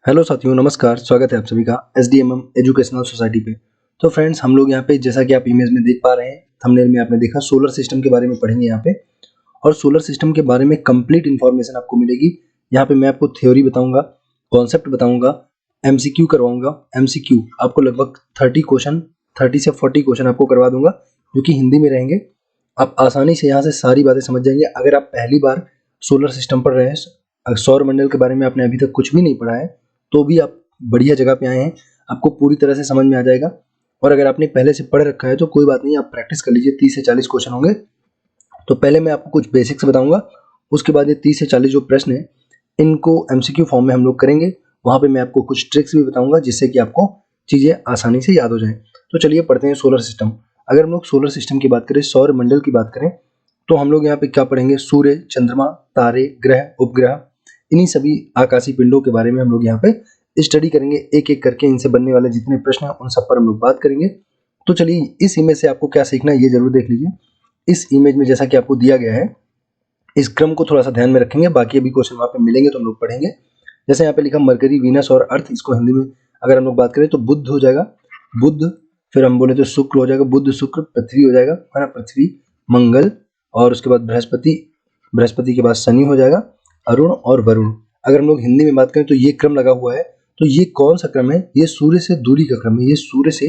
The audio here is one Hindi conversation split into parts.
हेलो साथियों, नमस्कार। स्वागत है आप सभी का एसडीएमएम एजुकेशनल सोसाइटी पे। तो फ्रेंड्स, हम लोग यहाँ पे जैसा कि आप इमेज में देख पा रहे हैं, थंबनेल में आपने देखा, सोलर सिस्टम के बारे में पढ़ेंगे यहाँ पे। और सोलर सिस्टम के बारे में कंप्लीट इन्फॉर्मेशन आपको मिलेगी। यहाँ पे मैं आपको थ्योरी बताऊंगा, कॉन्सेप्ट बताऊंगा, एमसीक्यू करवाऊंगा। एमसीक्यू आपको लगभग 30 से 40 क्वेश्चन आपको करवा दूंगा, जो कि हिंदी में रहेंगे। आप आसानी से यहाँ से सारी बातें समझ जाएंगे। अगर आप पहली बार सोलर सिस्टम पढ़ रहे हैं, सौर मंडल के बारे में आपने अभी तक कुछ भी नहीं पढ़ा है, तो भी आप बढ़िया जगह पे आए हैं। आपको पूरी तरह से समझ में आ जाएगा। और अगर आपने पहले से पढ़ रखा है तो कोई बात नहीं, आप प्रैक्टिस कर लीजिए। 30 से 40 क्वेश्चन होंगे। तो पहले मैं आपको कुछ बेसिक्स बताऊंगा, उसके बाद ये 30 से 40 जो प्रश्न है, इनको एमसीक्यू फॉर्म में हम लोग करेंगे। वहाँ पे मैं आपको कुछ ट्रिक्स भी बताऊंगा, जिससे कि आपको चीज़ें आसानी से याद हो जाएं। तो चलिए पढ़ते हैं सोलर सिस्टम। अगर हम लोग सोलर सिस्टम की बात करें, सौर मंडल की बात करें, तो हम लोग यहाँ पे क्या पढ़ेंगे? सूर्य, चंद्रमा, तारे, ग्रह, उपग्रह, इन्हीं सभी आकाशीय पिंडों के बारे में हम लोग यहाँ पे स्टडी करेंगे। एक एक करके इनसे बनने वाले जितने प्रश्न हैं उन सब पर हम लोग बात करेंगे। तो चलिए, इस इमेज से आपको क्या सीखना है ये जरूर देख लीजिए। इस इमेज में जैसा कि आपको दिया गया है, इस क्रम को थोड़ा सा ध्यान में रखेंगे। बाकी अभी क्वेश्चन वहाँ पे मिलेंगे तो हम लोग पढ़ेंगे। जैसे यहाँ पे लिखा मरकरी, वीनस और अर्थ, इसको हिंदी में अगर हम लोग बात करें तो बुध हो जाएगा, बुध। फिर हम बोले तो शुक्र हो जाएगा, बुध शुक्र। पृथ्वी हो जाएगा, है ना, पृथ्वी, मंगल। और उसके बाद बृहस्पति, बृहस्पति के बाद शनि हो जाएगा, अरुण और वरुण। अगर हम लोग हिंदी में बात करें तो ये क्रम लगा हुआ है। तो ये कौन सा क्रम है? ये सूर्य से दूरी का क्रम है। ये सूर्य से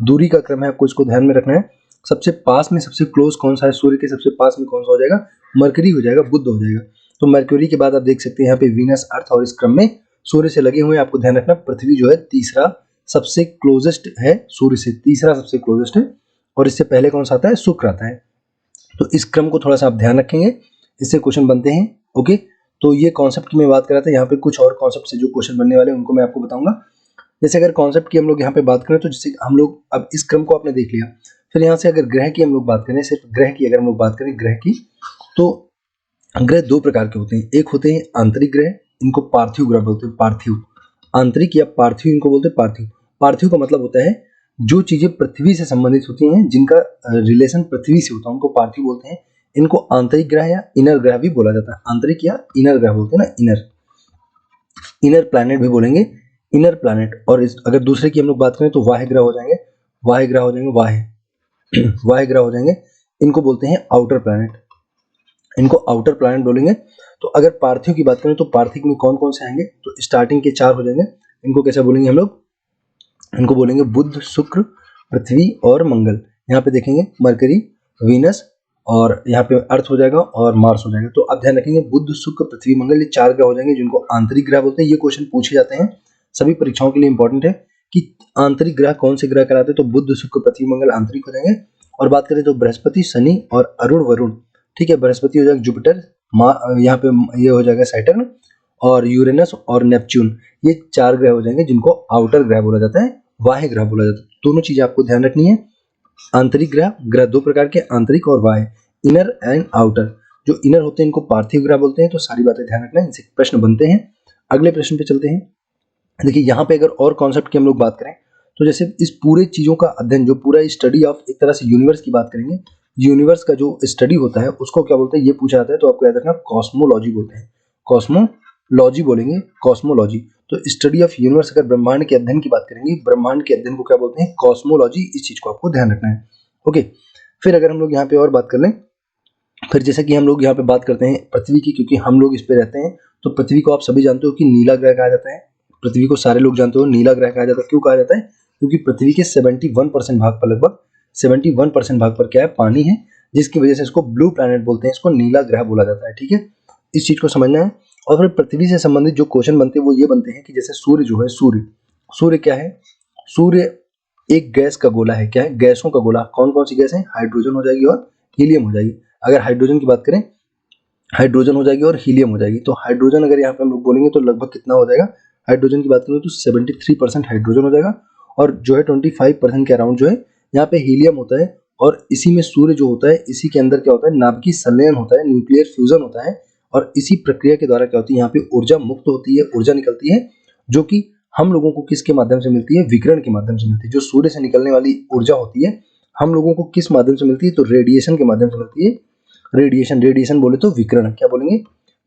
दूरी का क्रम है, आपको इसको ध्यान में रखना है। सबसे पास में, सबसे क्लोज कौन सा है? सूर्य के सबसे पास में कौन सा हो जाएगा? मरकरी हो जाएगा, बुध हो जाएगा। तो मरकरी के बाद आप देख सकते हैं यहाँ पे वीनस, अर्थ, और इस क्रम में सूर्य से लगे हुए। आपको ध्यान रखना, पृथ्वी जो है तीसरा सबसे क्लोजेस्ट है, सूर्य से तीसरा सबसे क्लोजेस्ट है। और इससे पहले कौन सा आता है? शुक्र आता है। तो इस क्रम को थोड़ा सा आप ध्यान रखेंगे, इससे क्वेश्चन बनते हैं। ओके, तो ये कॉन्सेप्ट की मैं बात कर रहा था। यहाँ पे कुछ और कॉन्सेप्ट से जो क्वेश्चन बनने वाले हैं उनको मैं आपको बताऊंगा। जैसे अगर कॉन्सेप्ट की हम लोग यहाँ पे बात करें, तो जैसे हम लोग अब इस क्रम को आपने देख लिया। फिर यहाँ से अगर ग्रह की हम लोग बात करें, सिर्फ ग्रह की अगर हम लोग बात करें, ग्रह की, तो ग्रह दो प्रकार के होते हैं। एक होते हैं आंतरिक ग्रह, इनको पार्थिव ग्रह बोलते हैं। पार्थिव, आंतरिक या पार्थिव इनको बोलते हैं। पार्थिव, पार्थिव का मतलब होता है जो चीजें पृथ्वी से संबंधित होती हैं, जिनका रिलेशन पृथ्वी से होता है, उनको पार्थिव बोलते हैं। इनको आंतरिक ग्रह या इनर ग्रह भी बोला जाता है। आंतरिक या इनर ग्रह बोलते हैं ना, इनर, इनर प्लैनेट भी बोलेंगे, इनर प्लैनेट। और अगर दूसरे की हम लोग बात करें तो वाह्य ग्रह हो जाएंगे, वाह्य ग्रह हो जाएंगे, वाह्य वाह्य ग्रह हो जाएंगे। इनको बोलते हैं आउटर प्लैनेट, इनको आउटर प्लैनेट बोलेंगे। तो अगर पार्थिव की बात करें तो पार्थिव में कौन कौन से आएंगे? तो स्टार्टिंग के 4 हो जाएंगे। इनको कैसे बोलेंगे हम लोग? इनको बोलेंगे बुध, शुक्र, पृथ्वी और मंगल। यहाँ पे देखेंगे मरकरी, वीनस, और यहाँ पे अर्थ हो जाएगा और मार्स हो जाएगा। तो आप ध्यान रखेंगे, बुध, शुक्र, पृथ्वी, मंगल, ये 4 ग्रह हो जाएंगे, जिनको आंतरिक ग्रह बोलते हैं। ये क्वेश्चन पूछे जाते हैं, सभी परीक्षाओं के लिए इंपॉर्टेंट है कि आंतरिक ग्रह कौन से ग्रह कहलाते हैं। तो बुध, शुक्र, पृथ्वी, मंगल आंतरिक हो जाएंगे। और बात करें तो बृहस्पति, शनि और अरुण, वरुण। ठीक है, बृहस्पति हो जाएगा जुपिटर, यहाँ पे ये हो जाएगा सैटर्न, और यूरेनस और नेपच्यून, ये 4 ग्रह हो जाएंगे, जिनको आउटर ग्रह बोला जाता है, वाह्य ग्रह बोला जाता है। दोनों चीजें आपको ध्यान रखनी है। आंतरिक ग्रह, ग्रह दो प्रकार के, आंतरिक और बाह्य, इनर एंड आउटर। जो इनर होते हैं इनको पार्थिव ग्रह बोलते हैं। तो सारी बातें ध्यान रखना है, इनसे प्रश्न बनते हैं। अगले प्रश्न पे चलते हैं। देखिए, यहाँ पे अगर और कॉन्सेप्ट की हम लोग बात करें, तो जैसे इस पूरे चीजों का अध्ययन, जो पूरा स्टडी ऑफ, एक तरह से यूनिवर्स की बात करेंगे, यूनिवर्स का जो स्टडी होता है उसको क्या बोलते हैं, ये पूछा जाता है। तो आपको याद रखना, कॉस्मोलॉजी बोलते हैं, कॉस्मोलॉजी बोलेंगे, कॉस्मोलॉजी। तो स्टडी ऑफ यूनिवर्स, अगर ब्रह्मांड के अध्ययन की बात करेंगे, ब्रह्मांड के अध्ययन को क्या बोलते हैं? कॉस्मोलॉजी। इस चीज को आपको ध्यान रखना है। ओके, फिर अगर हम लोग यहाँ पे और बात कर लें, फिर जैसे कि हम लोग यहाँ पे बात करते हैं पृथ्वी की, क्योंकि हम लोग इस पे रहते हैं। तो पृथ्वी को आप सभी जानते हो कि नीला ग्रह कहा जाता है। पृथ्वी को सारे लोग जानते हो नीला ग्रह कहा जाता है। क्यों कहा जाता है? क्योंकि पृथ्वी के 71% भाग पर, लगभग 71% भाग पर क्या है? पानी है, जिसकी वजह से इसको ब्लू प्लैनेट बोलते हैं, इसको नीला ग्रह बोला जाता है। ठीक है, इस चीज को समझना है। और फिर पृथ्वी से संबंधित जो क्वेश्चन बनते हैं वो ये बनते हैं कि जैसे सूर्य जो है, सूर्य, सूर्य क्या है? सूर्य एक गैस का गोला है। क्या है? गैसों का गोला। कौन कौन सी गैस है? हाइड्रोजन हो जाएगी और हीलियम हो जाएगी। अगर हाइड्रोजन की बात करें, हाइड्रोजन हो जाएगी और हीलियम हो जाएगी। तो हाइड्रोजन अगर यहाँ पे हम लोग बोलेंगे तो लगभग कितना हो जाएगा? हाइड्रोजन की बात करें तो 73% हाइड्रोजन हो जाएगा, और जो है 25% के अराउंड जो है यहाँ पे हीलियम होता है। और इसी में सूर्य जो होता है, इसी के अंदर क्या होता है? नाभिकीय संलयन होता है, न्यूक्लियर फ्यूजन होता है। और इसी प्रक्रिया के द्वारा क्या होती है? यहाँ पे ऊर्जा मुक्त होती है, ऊर्जा निकलती है, जो कि हम लोगों को किसके माध्यम से मिलती है? विकिरण के माध्यम से मिलती है। जो सूर्य से निकलने वाली ऊर्जा होती है, हम लोगों को किस माध्यम से मिलती है? तो रेडिएशन के माध्यम से मिलती है। रेडिएशन, रेडिएशन बोले तो विकिरण, क्या बोलेंगे?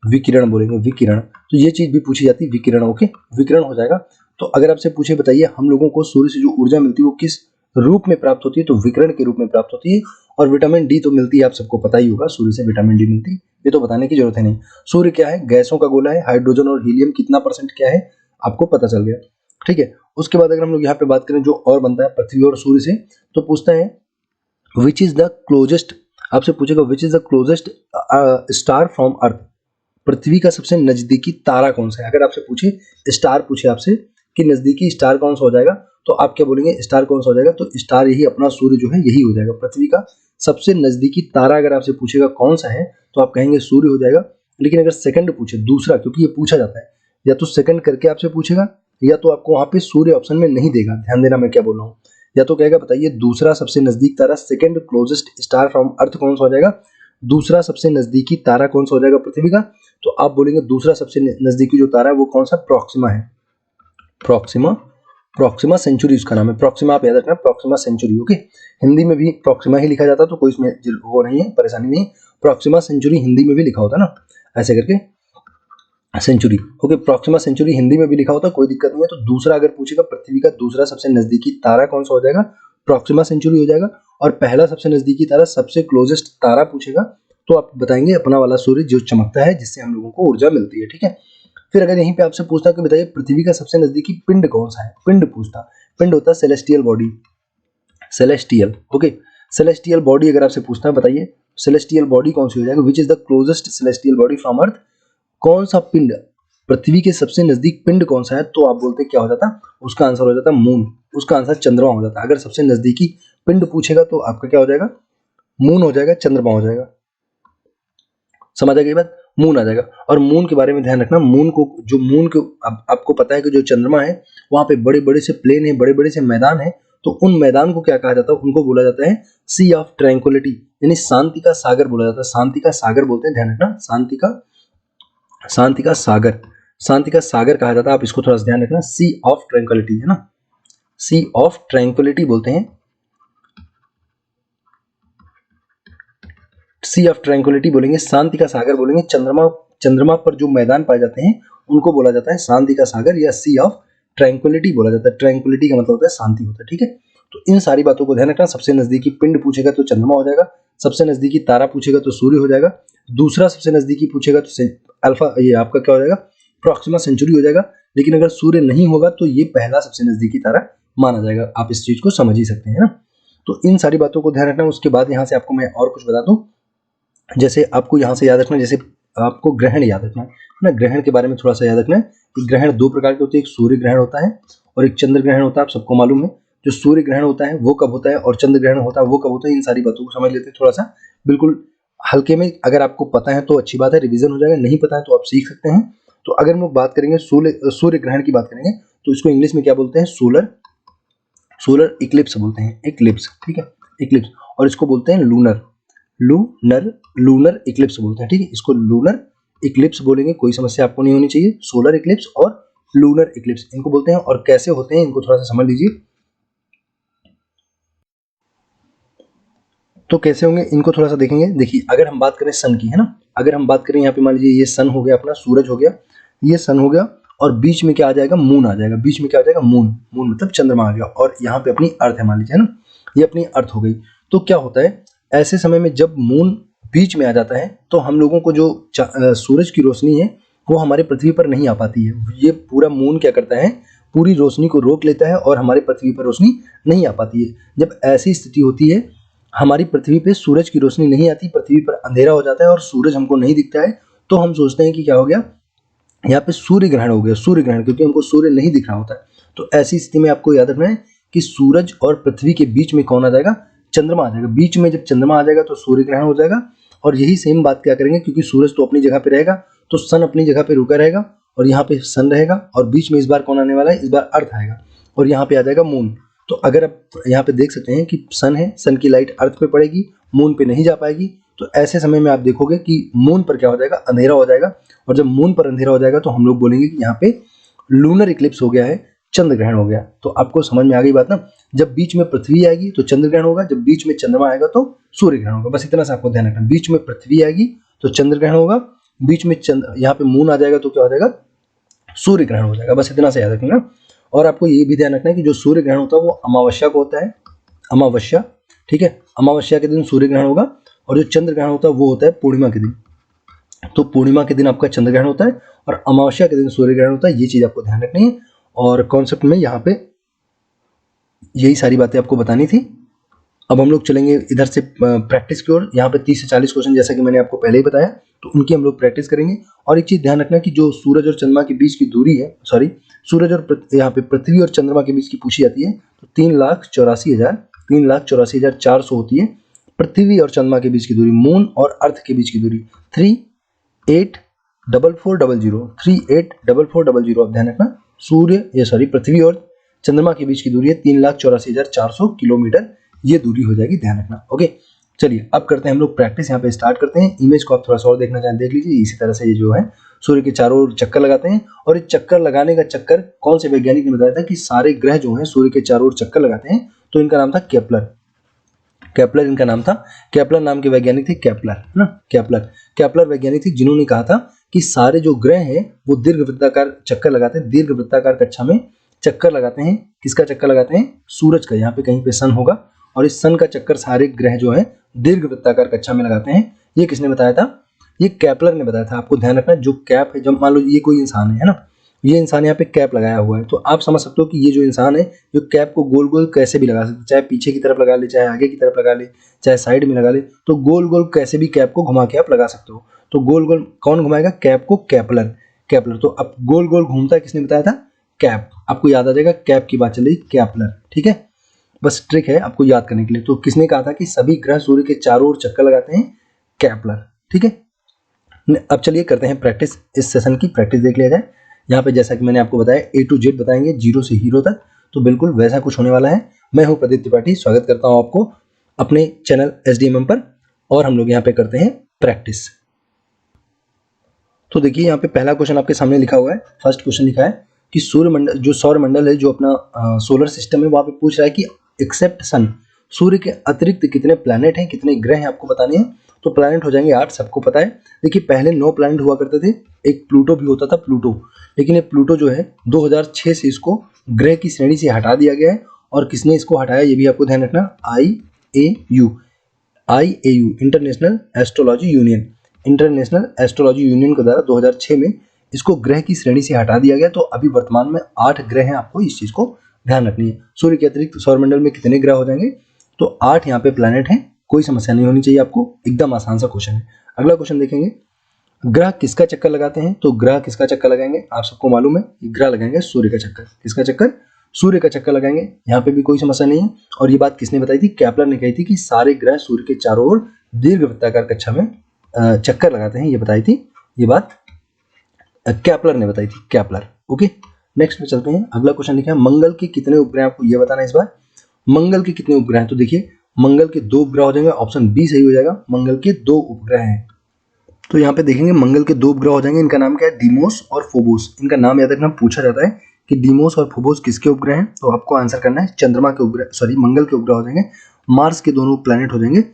विकिरण बोलेंगे, विकिरण। तो ये चीज भी पूछी जाती है, विकिरण। ओके, विकिरण हो जाएगा। तो अगर आपसे पूछे बताइए हम लोगों को सूर्य से जो ऊर्जा मिलती है वो किस रूप में प्राप्त होती है, तो विकिरण के रूप में प्राप्त होती है। और विटामिन डी तो मिलती है, आप सबको पता ही होगा, सूर्य से विटामिन डी मिलती है, ये तो बताने की जरूरत है नहीं। सूर्य क्या है, गैसों का गोला है। हाइड्रोजन और हीलियम कितना परसेंट क्या है आपको पता चल गया, ठीक है। उसके बाद अगर हम लोग यहाँ पे बात करें जो और बनता है पृथ्वी और सूर्य से, तो पूछता है विच इज द क्लोजेस्ट, आपसे पूछेगा which is the closest star from earth, पृथ्वी का सबसे नजदीकी तारा कौन सा है। अगर आपसे पूछे स्टार, पूछे आपसे कि नजदीकी स्टार कौन सा हो जाएगा, तो आप क्या बोलेंगे, स्टार कौन सा हो जाएगा, तो स्टार यही अपना सूर्य जो है यही हो जाएगा। पृथ्वी का सबसे नजदीकी तारा अगर आपसे पूछेगा कौन सा है, तो आप कहेंगे सूर्य हो जाएगा। लेकिन अगर सेकंड पूछे, दूसरा, क्योंकि ये पूछा जाता है, या तो सेकंड करके आपसे पूछेगा, या तो आपको वहां पे सूर्य ऑप्शन में नहीं देगा, ध्यान देना मैं क्या बोल रहा हूँ। या तो कहेगा बताइए दूसरा सबसे नजदीक तारा, second closest star from earth कौन सा हो जाएगा, दूसरा सबसे नजदीकी तारा कौन सा हो जाएगा पृथ्वी का, तो आप बोलेंगे दूसरा सबसे नजदीकी जो तारा है वो कौन सा, प्रॉक्सिमा है। प्रॉक्सिमा, प्रॉक्सिमा सेंचुरी उसका नाम है। प्रॉक्सिमा आप याद रखना, प्रॉक्सिमा सेंचुरी। ओके, हिंदी में भी प्रॉक्सिमा ही लिखा जाता है, तो कोई इसमें वो नहीं है, परेशानी नहीं। प्रॉक्सिमा सेंचुरी हिंदी में भी लिखा होता है ना, ऐसे करके Centauri. Okay, Proxima Centauri Hindi में भी लिखा होता है, कोई दिक्कत नहीं है। तो दूसरा अगर पूछेगा पृथ्वी का दूसरा सबसे नजदीकी तारा कौन सा हो जाएगा, प्रॉक्सिमा सेंचुरी हो जाएगा। और पहला सबसे नजदीकी तारा, सबसे क्लोजेस्ट तारा पूछेगा, तो आप बताएंगे अपना वाला सूर्य जो चमकता है, जिससे हम लोगों को ऊर्जा मिलती है, ठीक है। फिर अगर यहीं पे आपसे पूछता कि बताइए पृथ्वी का सबसे नजदीकी पिंड कौन सा है, पिंड पूछता, पिंड होता है celestial body, celestial. Okay, celestial body अगर आपसे पूछता है बताइए सेलेस्टियल बॉडी कौन सी हो जाएगा, which is the closest celestial body from earth, कौन सा पिंड पृथ्वी के सबसे नजदीक पिंड कौन सा है, तो आप बोलते क्या हो जाता, उसका आंसर हो जाता मून, उसका आंसर चंद्रमा हो जाता। अगर सबसे नजदीकी पिंड पूछेगा तो आपका क्या हो जाएगा, मून हो जाएगा, चंद्रमा हो जाएगा। समझ आ गई बात, मून आ जाएगा। और मून के बारे में ध्यान रखना, मून को जो मून के आपको पता है कि जो चंद्रमा है वहां पे बड़े बड़े से प्लेन है, बड़े बड़े से मैदान है, तो उन मैदान को क्या कहा जाता है, उनको बोला जाता है सी ऑफ ट्रैंक्विलिटी, यानी शांति का सागर बोला जाता है। शांति का सागर बोलते हैं, ध्यान रखना, शांति का सागर, शांति का सागर कहा जाता है। आप इसको थोड़ा सा ध्यान रखना, सी ऑफ ट्रैंक्विलिटी है ना, सी ऑफ ट्रैंक्विलिटी बोलते हैं, सी ऑफ ट्रैंक्विलिटी बोलेंगे, शांति का सागर बोलेंगे। चंद्रमा पर जो मैदान पाए जाते हैं उनको बोला जाता है शांति का सागर या सी ऑफ ट्रैंक्विलिटी बोला जाता है। ट्रैंक्विलिटी का मतलब होता है शांति होता है, ठीक है। तो इन सारी बातों को ध्यान रखना। सबसे नजदीकी पिंड पूछेगा तो चंद्रमा हो जाएगा, सबसे नजदीकी तारा पूछेगा तो सूर्य हो जाएगा, दूसरा सबसे नजदीकी पूछेगा तो अल्फा, ये आपका क्या हो जाएगा, प्रॉक्सिमा सेंचुरी हो जाएगा। लेकिन अगर सूर्य नहीं होगा तो ये पहला सबसे नजदीकी तारा माना जाएगा। आप इस चीज को समझ ही सकते हैं ना। तो इन सारी बातों को ध्यान रखना। उसके बाद यहाँ से आपको मैं और कुछ बता दूं, जैसे आपको यहाँ से याद रखना, जैसे आपको ग्रहण याद रखना है ना, ग्रहण के बारे में थोड़ा सा याद रखना है कि ग्रहण दो प्रकार के होते हैं, एक सूर्य ग्रहण होता है और एक चंद्र ग्रहण होता है। आप सबको मालूम है जो सूर्य ग्रहण होता है वो कब होता है और चंद्र ग्रहण होता है वो कब होता है। इन सारी बातों को समझ लेते हैं थोड़ा सा, बिल्कुल हल्के में। अगर आपको पता है तो अच्छी बात है, रिवीजन हो जाएगा, नहीं पता है तो आप सीख सकते हैं। तो अगर हम लोग बात करेंगे सूर्य ग्रहण की बात करेंगे तो इसको इंग्लिश में क्या बोलते हैं, सोलर इक्लिप्स बोलते हैं, इक्लिप्स, ठीक है, इक्लिप्स। और इसको बोलते हैं लूनर इक्लिप्स बोलते हैं, ठीक है। इसको लूनर इक्लिप्स बोलेंगे, कोई समस्या आपको नहीं होनी चाहिए। सोलर इक्लिप्स और लूनर इक्लिप्स इनको बोलते हैं। और कैसे होते हैं इनको थोड़ा सा समझ लीजिए। तो कैसे होंगे इनको थोड़ा सा देखेंगे। देखिए अगर हम बात करें सन की, है ना, अगर हम बात करें यहाँ पे मान लीजिए ये सन हो गया, अपना सूरज हो गया, ये सन हो गया, और बीच में क्या आ जाएगा, मून आ जाएगा। बीच में क्या आ जाएगा, मून मतलब चंद्रमा आ गया। और यहाँ पे अपनी अर्थ है मान लीजिए, है ना, ये अपनी अर्थ हो गई। तो क्या होता है ऐसे समय में जब मून बीच में आ जाता है तो हम लोगों को जो सूरज की रोशनी है वो हमारे पृथ्वी पर नहीं आ पाती है। ये पूरा मून क्या करता है, पूरी रोशनी को रोक लेता है और हमारे पृथ्वी पर रोशनी नहीं आ पाती है। जब ऐसी स्थिति होती है, हमारी पृथ्वी पे सूरज की रोशनी नहीं आती, पृथ्वी पर अंधेरा हो जाता है और सूरज हमको नहीं दिखता है, तो हम सोचते हैं कि क्या हो गया, यहाँ पे सूर्य ग्रहण हो गया, सूर्य ग्रहण, क्योंकि हमको सूर्य नहीं दिख रहा होता है। तो ऐसी स्थिति में आपको याद रखना है कि सूरज और पृथ्वी के बीच में कौन आ जाएगा, चंद्रमा आ जाएगा। बीच में जब चंद्रमा आ जाएगा तो सूर्य ग्रहण हो जाएगा। और यही सेम बात क्या करेंगे, क्योंकि सूरज तो अपनी जगह पे रहेगा तो सन अपनी जगह पे रुका रहेगा और यहाँ पे सन रहेगा, और बीच में इस बार कौन आने वाला है, इस बार अर्थ आएगा और यहाँ पे आ जाएगा मून। तो अगर आप यहाँ पे देख सकते हैं कि सन है, सन की लाइट अर्थ पे पड़ेगी, मून पे नहीं जा पाएगी। तो ऐसे समय में आप देखोगे कि मून पर क्या हो जाएगा, अंधेरा हो जाएगा। और जब मून पर अंधेरा हो जाएगा तो हम लोग बोलेंगे कि यहाँ पे लूनर इक्लिप्स हो गया है, चंद्र ग्रहण हो गया। तो आपको समझ में आ गई बात ना। जब बीच में पृथ्वी आएगी तो चंद्र ग्रहण होगा, जब बीच में चंद्रमा आएगा तो सूर्य ग्रहण होगा। बस इतना सा आपको ध्यान रखना, बीच में पृथ्वी आएगी तो चंद्र ग्रहण होगा, बीच में चंद्र, यहाँ पे मून आ जाएगा तो क्या हो जाएगा, सूर्य ग्रहण हो जाएगा। बस इतना से याद रखना। और आपको ये भी ध्यान रखना है कि जो सूर्य ग्रहण होता है वो अमावस्या को होता है, अमावस्या, ठीक है, अमावस्या के दिन सूर्य ग्रहण होगा। और जो चंद्र ग्रहण होता है वो होता है पूर्णिमा के दिन। तो पूर्णिमा के दिन आपका चंद्र ग्रहण होता है और अमावस्या के दिन सूर्य ग्रहण होता है। ये चीज आपको ध्यान रखनी है। और कॉन्सेप्ट में यहाँ पे यही सारी बातें आपको बतानी थी। अब हम लोग चलेंगे इधर से प्रैक्टिस की ओर। यहाँ पे 30 से 40 क्वेश्चन जैसा कि मैंने आपको पहले ही बताया, तो उनकी हम लोग प्रैक्टिस करेंगे। और एक चीज ध्यान रखना कि जो सूरज और चंद्रमा के बीच की दूरी है, सॉरी, सूरज और यहाँ पे पृथ्वी और चंद्रमा के बीच की पूछी जाती है, तो 3,84,400 होती है पृथ्वी और चंद्रमा के बीच की दूरी, मून और अर्थ के बीच की दूरी 384400, 384400। आप ध्यान रखना, पृथ्वी और चंद्रमा के बीच की दूरी है 3,84,400 किलोमीटर, ये दूरी हो जाएगी, ध्यान रखना। ओके, चलिए अब करते हैं हम लोग प्रैक्टिस। यहाँ पे स्टार्ट करते हैं। इमेज को आप थोड़ा सा और देखना चाहें देख लीजिए। इसी तरह से ये जो है सूर्य के चारों ओर चक्कर लगाते हैं। और ये चक्कर लगाने का चक्कर कौन से वैज्ञानिक ने बताया था कि सारे ग्रह जो हैं सूर्य के चारों ओर चक्कर लगाते हैं, तो इनका नाम था केपलर। केपलर इनका नाम था। केपलर नाम के वैज्ञानिक थे, केपलर, है ना, केपलर वैज्ञानिक थे जिन्होंने कहा था कि सारे जो ग्रह हैं वो दीर्घवृत्ताकार चक्कर लगाते हैं, दीर्घवृत्ताकार कक्षा में चक्कर लगाते हैं। किसका चक्कर लगाते हैं? सूरज का। यहाँ पे कहीं पे सन होगा और इस सन का चक्कर सारे ग्रह जो है दीर्घवृत्ताकार कक्षा में लगाते हैं। ये किसने बताया था? ये केपलर ने बताया था। आपको ध्यान रखना, जो कैप है, जब मान लो ये कोई इंसान है ना, ये इंसान यहाँ पे कैप लगाया हुआ है, तो आप समझ सकते हो कि ये जो इंसान है जो कैप को गोल गोल कैसे भी लगा सकते, चाहे पीछे की तरफ लगा ले, चाहे आगे की तरफ लगा ले, चाहे साइड में लगा ले, तो गोल गोल कैसे भी कैप को घुमा के आप लगा सकते हो। तो गोल गोल कौन घुमाएगा? कैप को केपलर। तो अब गोल गोल घूमता है, किसने बताया था? कैप। आपको याद आ जाएगा, कैप की बात चल रही, केपलर, ठीक है। बस ट्रिक है आपको याद करने के लिए। तो किसने कहा था कि सभी ग्रह सूर्य के चारों ओर चक्कर लगाते हैं? केपलर, ठीक है। अब चलिए करते हैं प्रैक्टिस। इस सेशन की प्रैक्टिस देख लिया जाए। यहाँ पे जैसा कि मैंने आपको बताया A to Z बताएंगे, 0 से हीरो तक, तो बिल्कुल वैसा कुछ होने वाला है। मैं हूँ प्रदीप त्रिपाठी, स्वागत करता हूँ आपको अपने चैनल SDMM पर। और हम लोग यहाँ पे करते हैं प्रैक्टिस। तो देखिए यहाँ पे पहला क्वेश्चन आपके सामने लिखा हुआ है। फर्स्ट क्वेश्चन लिखा है कि सूर्यमंडल, जो सौर मंडल है, जो अपना सोलर सिस्टम है, वहाँ पे पूछ रहा है कि एक्सेप्ट सन, सूर्य के अतिरिक्त कितने प्लैनेट हैं, कितने ग्रह हैं, आपको बताने हैं। तो प्लैनेट हो जाएंगे 8, सबको पता है। देखिए पहले 9 प्लैनेट हुआ करते थे, एक प्लूटो भी होता था, प्लूटो। लेकिन ये प्लूटो जो है 2006 से इसको ग्रह की श्रेणी से हटा दिया गया है। और किसने इसको हटाया ये भी आपको ध्यान रखना, IAU, इंटरनेशनल एस्ट्रोलॉजी यूनियन, के द्वारा 2006 में इसको ग्रह की श्रेणी से हटा दिया गया। तो अभी वर्तमान में 8 ग्रह हैं, आपको इस चीज को ध्यान रखनी है। सूर्य के अतिरिक्त सौरमंडल में कितने ग्रह हो जाएंगे? तो 8 यहाँ पे प्लैनेट हैं, कोई समस्या नहीं होनी चाहिए आपको, एकदम आसान सा क्वेश्चन है। अगला क्वेश्चन देखेंगे, ग्रह किसका चक्कर लगाते हैं? तो ग्रह किसका चक्कर लगाएंगे? आप सबको मालूम है, ग्रह लगाएंगे सूर्य का चक्कर। किसका चक्कर? सूर्य का चक्कर लगाएंगे। यहाँ पे भी कोई समस्या नहीं है। और ये बात किसने बताई थी? केपलर ने कही थी कि सारे ग्रह सूर्य के चारों ओर दीर्घवृत्ताकार कक्षा में चक्कर लगाते हैं, ये बताई थी। ये बात केपलर ने बताई थी, केपलर। ओके, नेक्स्ट में चलते हैं। अगला क्वेश्चन लिखा है, मंगल के कितने उपग्रह? आपको ये बताना है इस बार, मंगल के कितने उपग्रह हैं? तो देखिए मंगल के 2 उपग्रह हो जाएंगे, ऑप्शन बी सही हो जाएगा। मंगल के 2 उपग्रह हैं। तो यहाँ पे देखेंगे मंगल के 2 उपग्रह हो जाएंगे। इनका नाम क्या है? डीमोस और फोबोस। इनका नाम याद रखना, पूछा जाता है कि डीमोस और फोबोस किसके उपग्रह हैं। तो आपको आंसर करना है चंद्रमा के उपग्रह, सॉरी मंगल के उपग्रह हो जाएंगे। मार्स के दोनों प्लैनेट हो जाएंगे,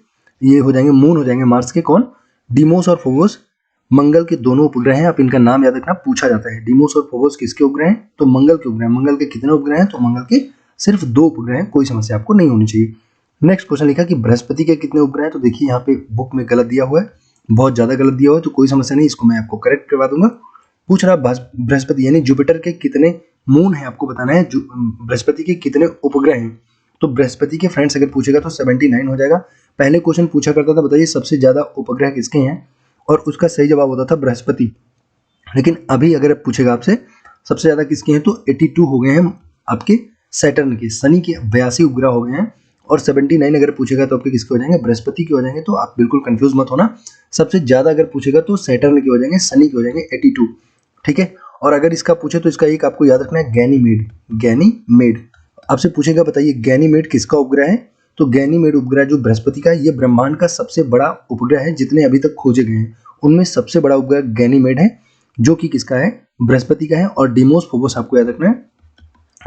ये हो जाएंगे मून हो जाएंगे मार्स के। कौन? डीमोस और फोबोस मंगल के दोनों उपग्रह हैं। आप इनका नाम याद रखना, पूछा जाता है। डीमोस और फोबोस किसके उपग्रह हैं? तो मंगल के उपग्रह। मंगल के कितने उपग्रह हैं? तो मंगल के सिर्फ 2 उपग्रह हैं, कोई समस्या आपको नहीं होनी चाहिए। नेक्स्ट क्वेश्चन लिखा कि बृहस्पति के कितने उपग्रह हैं? तो देखिए यहाँ पे बुक में गलत दिया हुआ है, बहुत ज्यादा गलत दिया हुआ है, तो कोई समस्या नहीं, इसको मैं आपको करेक्ट करवा दूंगा। पूछ रहा बृहस्पति यानी जुपिटर के कितने मून है, आपको बताना है। बृहस्पति के कितने उपग्रह हैं? तो बृहस्पति के फ्रेंड्स अगर पूछेगा तो 79 हो जाएगा। पहले क्वेश्चन पूछा करता था, बताइए सबसे ज्यादा उपग्रह किसके हैं, और उसका सही जवाब होता था बृहस्पति। लेकिन अभी अगर पूछेगा आपसे सबसे ज्यादा किसके हैं, तो 82 हो गए हैं आपके सैटर्न के, शनि के 82 उपग्रह हो गए हैं। और 79 अगर पूछेगा तो आपके किसके हो जाएंगे? बृहस्पति के हो जाएंगे। तो आप बिल्कुल कंफ्यूज मत होना, सबसे ज्यादा अगर पूछेगा तो सैटर्न के हो जाएंगे, शनि के हो जाएंगे 82, ठीक है। और अगर इसका पूछे तो इसका एक आपको याद रखना है, गैनीमेड। आपसे पूछेगा बताइए गैनीमेड किसका उपग्रह है? तो गैनीमेड उपग्रह जो बृहस्पति का है, ये ब्रह्मांड का सबसे बड़ा उपग्रह है जितने अभी तक खोजे गए हैं, उनमें सबसे बड़ा उपग्रह गैनीमेड है, जो कि किसका है? बृहस्पति का है। और डीमोस फोबोस आपको याद रखना है,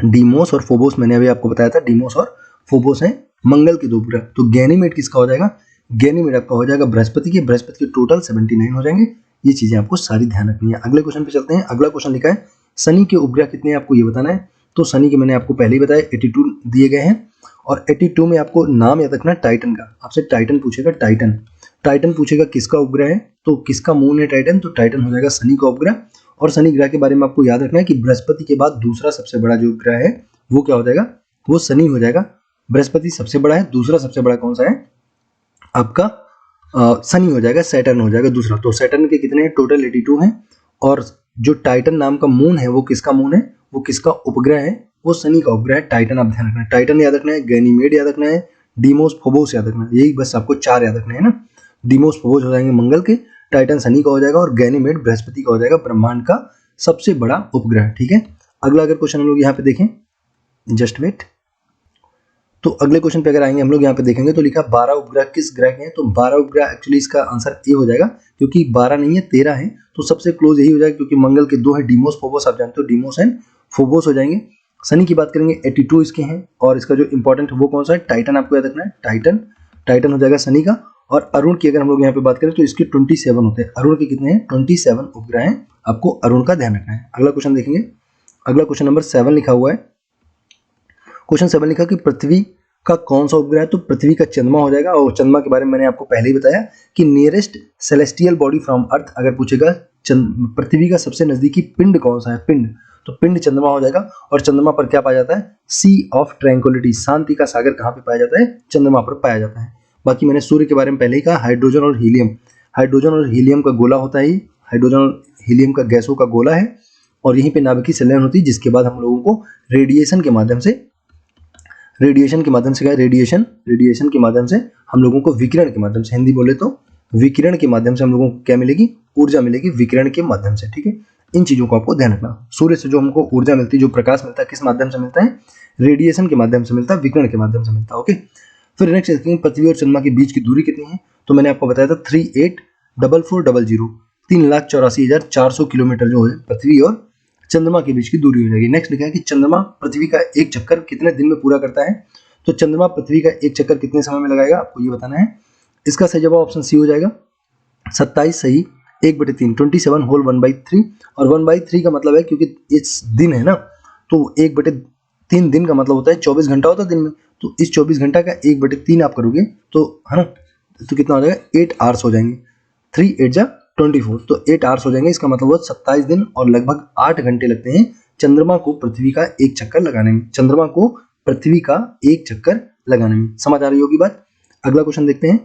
डीमोस और फोबोस मैंने अभी आपको बताया था, डीमोस और फोबोस है मंगल के 2 उपग्रह। तो गैनीमेड किसका हो जाएगा? गैनीमेड आपका हो जाएगा बृहस्पति के। बृहस्पति के टोटल 79 हो जाएंगे। ये चीजें आपको सारी ध्यान रखनी है। अगले क्वेश्चन पे चलते हैं। अगला क्वेश्चन लिखा है शनि के उपग्रह कितने हैं, आपको ये बताना है। तो शनि के मैंने आपको पहले ही बताया 82 दिए गए हैं, और 82 में आपको नाम याद रखना है टाइटन का। आपसे टाइटन पूछेगा, टाइटन पूछेगा किसका उपग्रह है, तो किसका मून है टाइटन, तो टाइटन हो जाएगा शनि का उपग्रह। और शनि ग्रह के बारे में आपको याद रखना है कि बृहस्पति के बाद दूसरा सबसे बड़ा जो ग्रह है वो क्या हो जाएगा, वो शनि हो जाएगा। बृहस्पति सबसे बड़ा है, दूसरा सबसे बड़ा कौन सा है आपका, शनि हो जाएगा, सैटर्न हो जाएगा दूसरा। तो सैटर्न के कितने हैं, टोटल 82 हैं। और जो टाइटन नाम का मून है वो किसका मून है, वो किसका उपग्रह है, वो शनि का उपग्रह है टाइटन। आप ध्यान रखना है, टाइटन याद रखना है, गैनीमेड याद रखना है, डीमोस फोबोस याद रखना है। यही बस आपको 4 याद रखना है ना। डीमोस फोबोस हो जाएंगे मंगल के, टाइटन शनि का हो जाएगा, और गैनीमेड बृहस्पति का हो जाएगा, ब्रह्मांड का सबसे बड़ा उपग्रह। ठीक है, अगला अगर क्वेश्चन हम लोग यहाँ पे देखें, जस्ट वेट। तो अगले क्वेश्चन पे अगर आएंगे हम लोग यहाँ पे देखेंगे तो लिखा 12 उपग्रह किस ग्रह के हैं। तो 12 उपग्रह एक्चुअली इसका आंसर ए हो जाएगा, क्योंकि 12 नहीं है 13 है, तो सबसे क्लोज यही हो जाएगा, क्योंकि मंगल के 2 है, डीमोस फोबोस, आप जानते हो डीमोस एंड फोबोस हो जाएंगे। शनि की बात करेंगे 82 इसके हैं, और इसका जो इंपॉर्टेंट है वो कौन सा है, टाइटन आपको याद रखना है, टाइटन हो जाएगा शनि का। और अरुण की अगर हम लोग यहाँ पे बात करें तो इसके 27 होते हैं। अरुण के कितने हैं, 27 उपग्रह हैं, आपको अरुण का ध्यान रखना है। अगला क्वेश्चन देखेंगे, अगला क्वेश्चन नंबर 7 लिखा हुआ है। क्वेश्चन 7 लिखा कि पृथ्वी का कौन सा उपग्रह है, तो पृथ्वी का चंद्रमा हो जाएगा। और चंद्रमा के बारे में मैंने आपको पहले ही बताया कि नियरेस्ट सेलेस्टियल बॉडी फ्रॉम अर्थ, अगर पूछेगा पृथ्वी का सबसे नजदीकी पिंड कौन सा है, पिंड, तो पिंड चंद्रमा हो जाएगा। और चंद्रमा पर क्या पाया जाता है, सी ऑफ ट्रैंक्विलिटी, शांति का सागर कहाँ पे पाया जाता है, चंद्रमा पर पाया जाता है। बाकी मैंने सूर्य के बारे में पहले ही कहा, हाइड्रोजन और हीलियम का गोला होता है, हाइड्रोजन और हीलियम का गैसों का गोला है, और यहीं पे नाभिकीय संलयन होती है, जिसके बाद हम लोगों को रेडिएशन के माध्यम से क्या, रेडिएशन के माध्यम से हम लोगों को विकिरण के माध्यम से, हिंदी बोले तो विकिरण के माध्यम से हम लोगों को क्या मिलेगी, ऊर्जा मिलेगी विकिरण के माध्यम से। ठीक है, इन चीजों को आपको ध्यान रखना। सूर्य से जो हमको ऊर्जा मिलती है, जो प्रकाश मिलता है, किस माध्यम से मिलता है, रेडिएशन के माध्यम से मिलता है, विकिरण के माध्यम से मिलता है। ओके, फिर नेक्स्ट देखते हैं पृथ्वी और चंद्रमा के बीच की दूरी कितनी है। तो मैंने आपको बताया था 384400, 3,84,400 किलोमीटर जो है पृथ्वी और चंद्रमा के बीच की दूरी हो जाएगी। नेक्स्ट लिखा है कि चंद्रमा पृथ्वी का एक चक्कर कितने दिन में पूरा करता है। तो चंद्रमा पृथ्वी का एक चक्कर कितने समय में लगाएगा, आपको ये बताना है। इसका सही जवाब ऑप्शन सी हो जाएगा, 27 सही, 1/3, 27 होल 1/3। और 1/3 का मतलब है, क्योंकि इस दिन है ना, तो 1/3 दिन का मतलब होता है 24 घंटा होता है दिन में, तो इस 24 घंटा का 1/3 आप करोगे तो है ना, तो कितना हो जाएगा, 8 आवर्स हो जाएंगे, 3 8 जा 24, तो 8 आवर्स हो जाएंगे। इसका मतलब वो 27 दिन और लगभग 8 घंटे लगते हैं चंद्रमा को पृथ्वी का एक चक्कर लगाने में, चंद्रमा को पृथ्वी का एक चक्कर लगाने में। समझ आ रही होगी बात। अगला क्वेश्चन देखते हैं।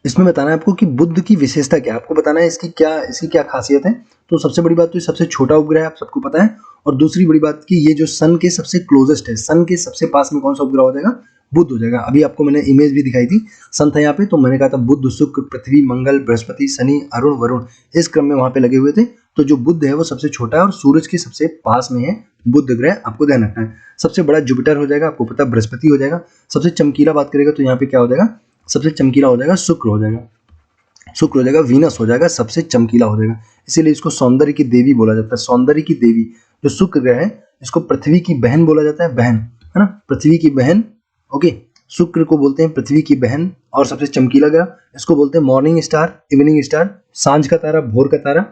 इसमें बताना है आपको कि बुध की विशेषता क्या है, आपको बताना है इसकी क्या खासियत है। तो सबसे बड़ी बात तो ये सबसे छोटा उपग्रह है, आप सबको पता है। और दूसरी बड़ी बात कि ये जो सन के सबसे क्लोजेस्ट है, सन के सबसे पास में कौन सा उपग्रह हो जाएगा, बुध हो जाएगा। अभी आपको मैंने इमेज भी दिखाई थी, सन था यहाँ पे, तो मैंने कहा था बुध, शुक्र, पृथ्वी, मंगल, बृहस्पति, शनि, अरुण, वरुण, इस क्रम में वहां पे लगे हुए थे। तो जो बुध है वो सबसे छोटा है और सूरज के सबसे पास में है बुध ग्रह, आपको ध्यान रखना है। सबसे बड़ा जुपिटर हो जाएगा, आपको पता है बृहस्पति हो जाएगा। सबसे चमकीला बात करेगा तो यहाँ पे क्या हो जाएगा, सबसे चमकीला हो जाएगा शुक्र हो जाएगा, वीनस हो जाएगा, सबसे चमकीला हो जाएगा। इसीलिए इसको सौंदर्य की देवी बोला जाता है, सौंदर्य की देवी। जो शुक्र ग्रह है इसको पृथ्वी की बहन बोला जाता है, बहन है ना, पृथ्वी की बहन। ओके, शुक्र को बोलते हैं पृथ्वी की बहन। और सबसे चमकीला ग्रह इसको बोलते हैं मॉर्निंग स्टार, इवनिंग स्टार, सांझ का तारा, भोर का तारा।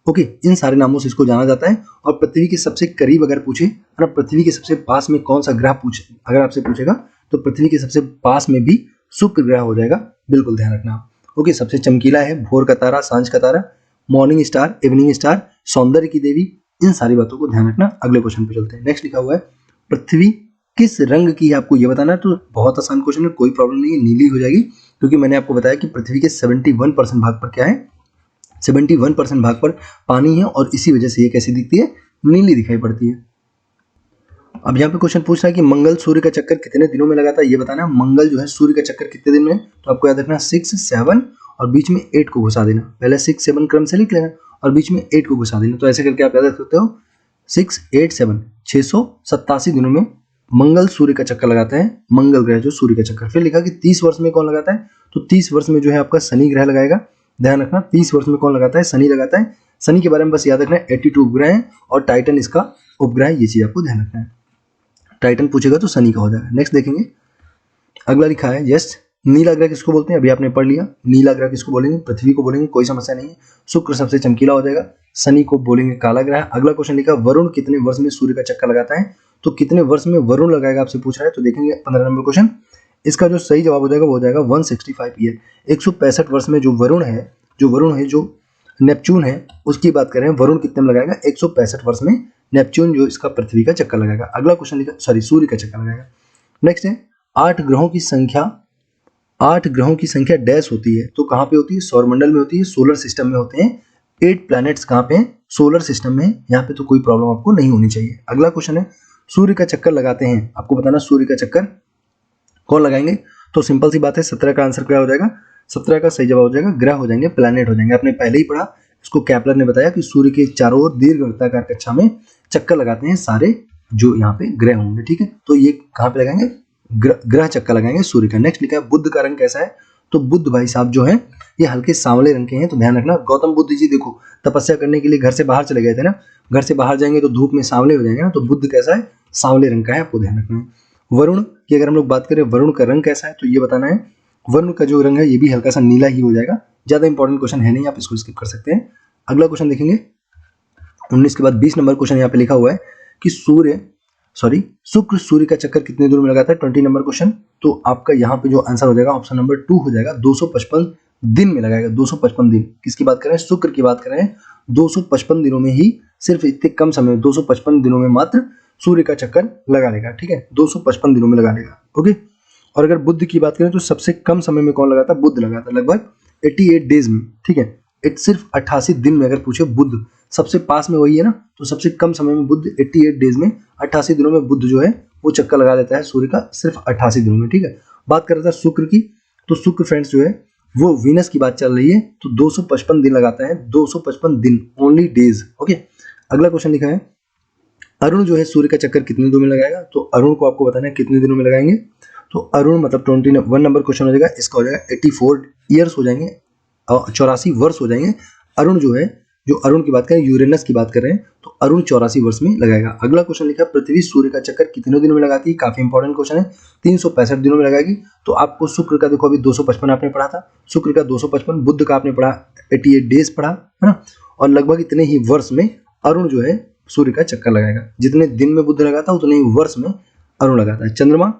ओके, इन सारे नामों से इसको जाना जाता है। और पृथ्वी के सबसे करीब अगर पूछे है ना, पृथ्वी के सबसे पास में कौन सा ग्रह पूछे, अगर आपसे पूछेगा तो पृथ्वी के सबसे पास में भी शुक्र ग्रह हो जाएगा, बिल्कुल ध्यान रखना आप। ओके, सबसे चमकीला है, भोर का तारा, सांझ का तारा, मॉर्निंग स्टार, इवनिंग स्टार, सौंदर्य की देवी, इन सारी बातों को ध्यान रखना। अगले क्वेश्चन पे चलते हैं। नेक्स्ट लिखा हुआ है पृथ्वी किस रंग की है, आपको ये बताना है। तो बहुत आसान क्वेश्चन है, कोई प्रॉब्लम नहीं है, नीली हो जाएगी, क्योंकि मैंने आपको बताया कि पृथ्वी के 71% भाग पर क्या है, 71% भाग पर पानी है, और इसी वजह से ये कैसी दिखती है, नीली दिखाई पड़ती है। अब यहाँ पे क्वेश्चन पूछ रहा है कि मंगल सूर्य का चक्कर कितने दिनों में लगाता है, ये बताना है। मंगल जो है सूर्य का चक्कर कितने दिन में है, तो आपको याद रखना 6 7 और बीच में 8 को घुसा देना। पहले 6 7 क्रम से लिख लेना और बीच में 8 को घुसा देना। तो ऐसे करके आप याद रख सकते हो 6 8 7, 687 दिनों में मंगल सूर्य का चक्कर लगाता है, मंगल ग्रह जो सूर्य का चक्कर। फिर लिखा कि 30 वर्ष में कौन लगाता है, तो 30 वर्ष में जो है आपका शनि ग्रह लगाएगा। ध्यान रखना 30 वर्ष में कौन लगाता है, शनि लगाता है। शनि के बारे में बस याद रखना है 82 उपग्रह है और टाइटन इसका उपग्रह है, ये चीज आपको ध्यान रखना है। टाइटन पूछेगा तो शनि का हो जाएगा। नेक्स्ट देखेंगे। अगला लिखा है यस, नीला ग्रह किसको बोलते हैं, अभी आपने पढ़ लिया। नीला ग्रह किसको बोलेंगे, पृथ्वी को बोलेंगे, कोई समस्या नहीं है। शुक्र सबसे चमकीला हो जाएगा, शनि को बोलेंगे काला ग्रह। अगला क्वेश्चन लिखा वरुण कितने वर्ष में सूर्य का चक्कर लगाता है, तो कितने वर्ष में वरुण लगाएगा आपसे पूछ रहा है। तो देखेंगे 15 नंबर क्वेश्चन, इसका जो सही जवाब हो जाएगा वो हो जाएगा 165 ईयर, 165 वर्ष में जो वरुण है जो नेपच्यून है उसकी बात करें, वरुण कितने में लगाएगा, 165 वर्ष में नेपच्यून जो इसका पृथ्वी का चक्कर लगाएगा। अगला क्वेश्चन लिखा सूर्य का चक्कर लगाएगा। नेक्स्ट है 8 ग्रहों की संख्या डैश होती है, तो कहाँ पे होती है, सौरमंडल में होती है, सोलर सिस्टम में होते हैं। 8 प्लैनेट्स कहाँ पे हैं, सोलर सिस्टम में। यहाँ पे तो कोई प्रॉब्लम आपको नहीं होनी चाहिए। अगला क्वेश्चन है सूर्य का चक्कर लगाते हैं, आपको बताना सूर्य का चक्कर कौन लगाएंगे। तो सिंपल सी बात है, 17 का आंसर क्या हो जाएगा, 17 का सही जवाब हो जाएगा ग्रह हो जाएंगे, प्लैनेट हो जाएंगे। आपने पहले ही पढ़ा, इसको केपलर ने बताया कि सूर्य के चारों ओर दीर्घवृत्ताकार कक्षा में चक्कर लगाते हैं सारे जो यहाँ पे ग्रह होंगे, ठीक है। तो ये कहाँ पे लगाएंगे, ग्रह चक्कर लगाएंगे सूर्य का। नेक्स्ट लिखा है बुध का रंग कैसा है, तो बुध भाई साहब जो है ये हल्के सांवले रंग के हैं, तो ध्यान रखना। गौतम बुद्ध जी देखो तपस्या करने के लिए घर से बाहर चले गए थे ना, घर से बाहर जाएंगे तो धूप में सांवले हो जाएंगे ना, तो बुध कैसा है, सांवले रंग का है, आपको ध्यान रखना है। वरुण की अगर हम लोग बात करें, वरुण का रंग कैसा है, तो ये बताना है। वरुण का जो रंग है ये भी हल्का सा नीला ही हो जाएगा, ज्यादा इंपॉर्टेंट क्वेश्चन है नहीं, आप इसको स्किप कर सकते हैं। अगला क्वेश्चन देखेंगे 19 के बाद 20 नंबर क्वेश्चन यहाँ पे लिखा हुआ है कि शुक्र सूर्य का चक्कर कितने दूर में लगाता है, 20 नंबर क्वेश्चन। तो आपका यहाँ पे जो आंसर हो जाएगा ऑप्शन नंबर 2 हो जाएगा, 255 दिन में लगाएगा, 255 दिन। किसकी बात कर रहे हैं, शुक्र की बात कर रहे हैं। 255 दिनों में ही, सिर्फ इतने कम समय में 255 दिनों में मात्र सूर्य का चक्कर लगा लेगा, ठीक है, 255 दिनों में लगा लेगा, ओके। और अगर बुध की बात करें तो सबसे कम समय में कौन लगाता है, बुध लगाता है, लगभग 88 डेज में, ठीक है। सिर्फ 88 दिन में अगर पूछे, बुध सबसे पास में वही है ना, तो सबसे कम समय में बुध 88 डेज में, 88 दिनों में बुध जो है वो चक्कर लगा लेता है सूर्य का, सिर्फ 88 दिनों में, ठीक है। बात कर रहा था शुक्र की, तो शुक्र फ्रेंड्स जो है वो वीनस की बात चल रही है, तो 255 दिन लगाता है, 255 दिन, ओनली डेज, ओके। अगला क्वेश्चन लिखा है अरुण जो है सूर्य का चक्कर कितने दिनों में लगाएगा, तो अरुण को आपको बताना है कितने दिनों में लगाएंगे। तो अरुण मतलब 21 नंबर क्वेश्चन हो जाएगा, इसका हो जाएगा 84 ईयर्स हो जाएंगे, 84 वर्ष हो जाएंगे। अरुण जो है, जो अरुण की बात करें, यूरेनस की बात कर रहे हैं, तो अरुण 84 वर्ष में लगाएगा। अगला क्वेश्चन लिखा है पृथ्वी सूर्य का चक्कर कितने दिनों में लगाती है, काफी इंपॉर्टेंट क्वेश्चन है, 365 दिनों में लगाएगी। तो आपको शुक्र का देखो अभी 255 आपने पढ़ा था, शुक्र का 255, बुध का आपने पढ़ा 88 डेज पढ़ा है ना, और लगभग इतने ही वर्ष में अरुण जो है सूर्य का चक्कर लगाएगा। जितने दिन में बुध लगाता है उतने ही वर्ष में अरुण लगाता है। चंद्रमा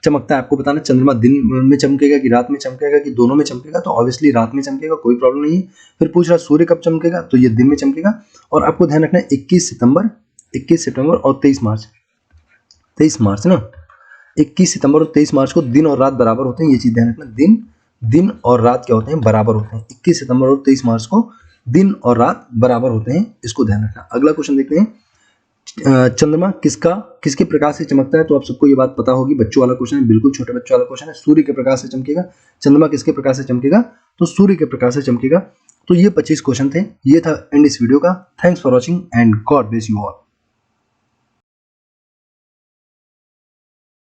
चमकता है, आपको बताना चंद्रमा दिन में चमकेगा कि रात में चमकेगा कि दोनों में चमकेगा, तो ऑब्वियसली रात में चमकेगा, कोई प्रॉब्लम नहीं है। फिर पूछ रहा सूर्य कब चमकेगा, तो ये दिन में चमकेगा। और आपको ध्यान रखना है 21 सितंबर और 23 मार्च ना, 21 सितंबर और 23 मार्च को दिन और रात बराबर होते हैं, ये चीज ध्यान रखना। दिन और रात क्या होते हैं, बराबर होते हैं। 21 सितंबर और 23 मार्च को दिन और रात बराबर होते हैं, इसको ध्यान रखना। अगला क्वेश्चन देखते हैं, चंद्रमा किसके प्रकाश से चमकता है, तो आप सबको ये बात पता होगी, बच्चों वाला क्वेश्चन है, बिल्कुल छोटे बच्चों वाला क्वेश्चन है। सूर्य के प्रकाश से चमकेगा। चंद्रमा किसके प्रकाश से चमकेगा, तो सूर्य के प्रकाश से चमकेगा। तो ये 25 क्वेश्चन थे, ये था एंड इस वीडियो का। Thanks for watching and God bless you all.